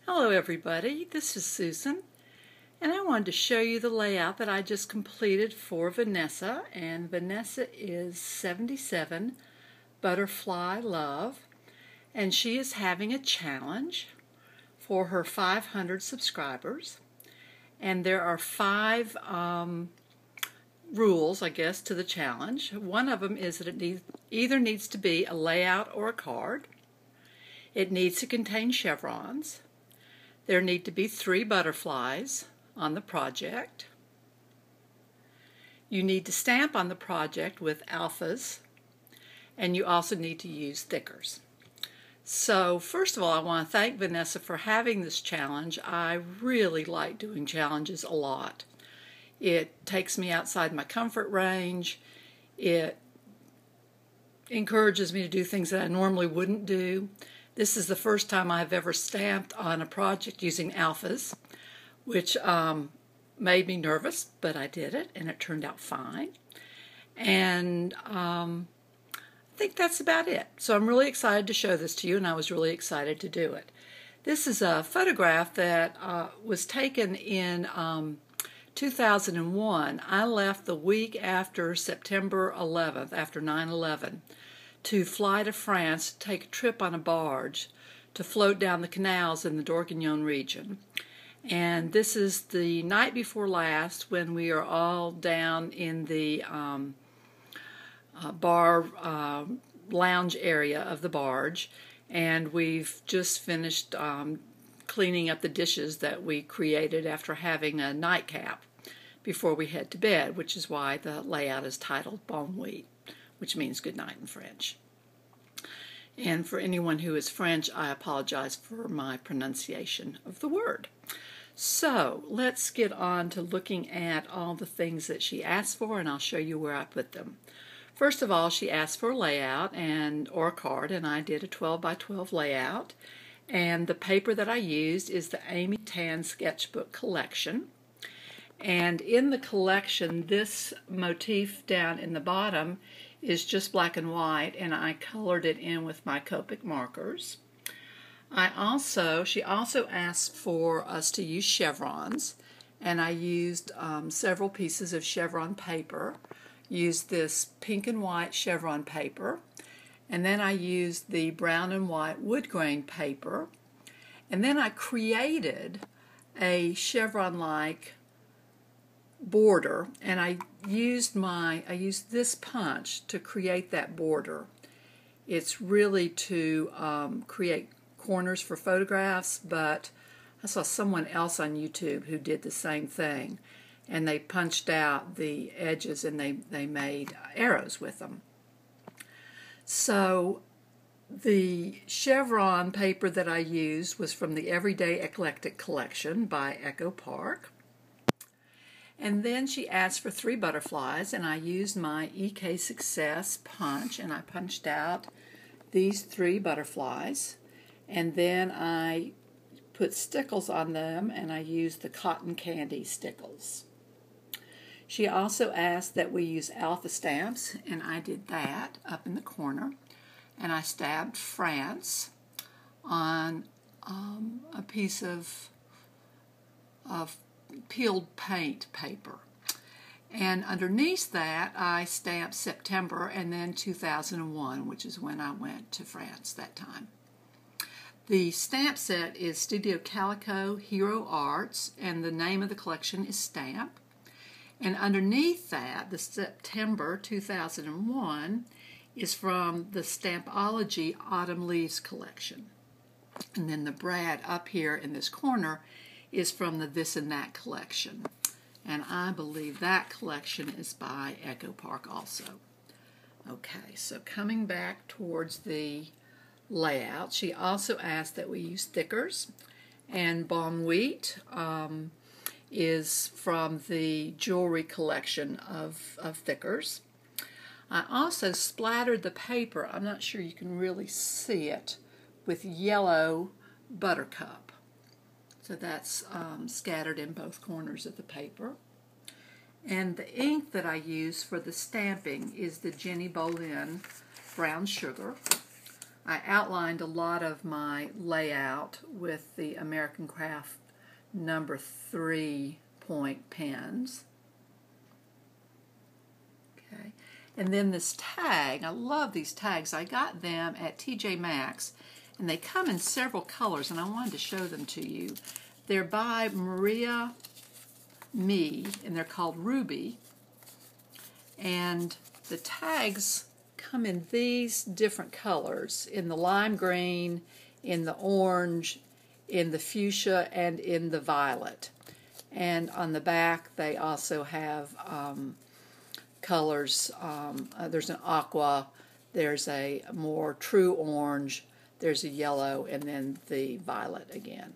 Hello everybody, this is Susan, and I wanted to show you the layout that I just completed for Vanessa, and Vanessa is 77 Butterfly Love, and she is having a challenge for her 500 subscribers, and there are 5 rules, I guess, to the challenge. One of them is that it either needs to be a layout or a card. It needs to contain chevrons. There need to be 3 butterflies on the project. You need to stamp on the project with alphas, and you also need to use thickers. So first of all, I want to thank Vanessa for having this challenge. I really like doing challenges a lot. It takes me outside my comfort range. It encourages me to do things that I normally wouldn't do. This is the first time I've ever stamped on a project using alphas, which made me nervous, but I did it, and it turned out fine. And I think that's about it. So I'm really excited to show this to you, and I was really excited to do it. This is a photograph that was taken in 2001. I left the week after September 11th, after 9/11. to fly to France to take a trip on a barge to float down the canals in the Dordogne region. And this is the night before last when we are all down in the bar lounge area of the barge, and we've just finished cleaning up the dishes that we created after having a nightcap before we head to bed, which is why the layout is titled Bon Nuit, which means good night in French. And for anyone who is French, I apologize for my pronunciation of the word. So let's get on to looking at all the things that she asked for, and I'll show you where I put them. First of all, she asked for a layout or a card, and I did a 12 by 12 layout. And the paper that I used is the Amy Tan Sketchbook Collection. And in the collection, this motif down in the bottom is just black and white, and I colored it in with my Copic markers. She also asked for us to use chevrons, and I used several pieces of chevron paper. Used this pink and white chevron paper, and then I used the brown and white wood grain paper, and then I created a chevron-like border, and I used this punch to create that border. It's really to create corners for photographs, but I saw someone else on YouTube who did the same thing, and they punched out the edges and they made arrows with them. So the chevron paper that I used was from the Everyday Eclectic Collection by Echo Park. And then she asked for 3 butterflies, and I used my EK Success punch, and I punched out these 3 butterflies, and then I put stickles on them, and I used the cotton candy stickles. She also asked that we use alpha stamps, and I did that up in the corner, and I stabbed France on a piece of peeled paint paper. And underneath that, I stamped September and then 2001, which is when I went to France that time. The stamp set is Studio Calico Hero Arts, and the name of the collection is Stamp. And underneath that, the September 2001 is from the Stampology Autumn Leaves collection. And then the brad up here in this corner is from the This and That collection. And I believe that collection is by Echo Park also. Okay, so coming back towards the layout, she also asked that we use thickers. And Bon Nuit is from the jewelry collection of thickers. I also splattered the paper, I'm not sure you can really see it, with yellow buttercup. So that's scattered in both corners of the paper. And the ink that I use for the stamping is the Jenny Bolin Brown Sugar. I outlined a lot of my layout with the American Craft number 3 point pens. Okay, and then this tag, I love these tags. I got them at TJ Maxx, and they come in several colors, and I wanted to show them to you. They're by Maria Me, and they're called Ruby. And the tags come in these different colors, in the lime green, in the orange, in the fuchsia, and in the violet. And on the back they also have colors. There's an aqua, there's a more true orange, there's a yellow, and then the violet again.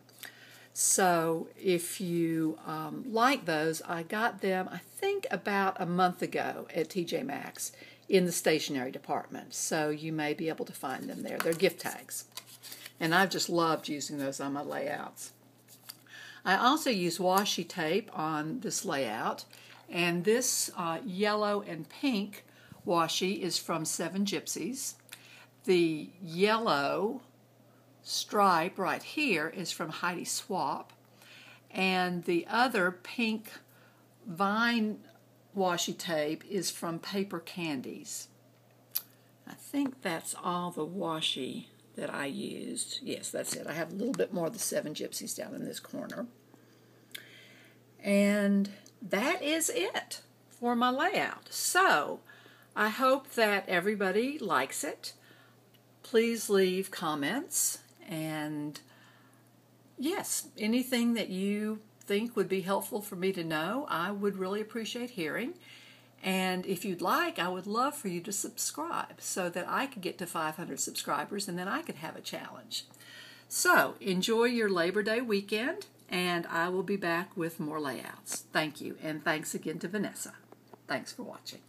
So if you like those, I got them I think about a month ago at TJ Maxx in the stationery department, so you may be able to find them there. They're gift tags, and I've just loved using those on my layouts. I also use washi tape on this layout, and this yellow and pink washi is from Seven Gypsies. The yellow stripe right here is from Heidi Swap, and the other pink vine washi tape is from Paper Candies. I think that's all the washi that I used. Yes, that's it. I have a little bit more of the Seven Gypsies down in this corner. And that is it for my layout. So I hope that everybody likes it. Please leave comments, and yes, anything that you think would be helpful for me to know, I would really appreciate hearing. And if you'd like, I would love for you to subscribe so that I could get to 500 subscribers, and then I could have a challenge. So enjoy your Labor Day weekend, and I will be back with more layouts. Thank you, and thanks again to Vanessa. Thanks for watching.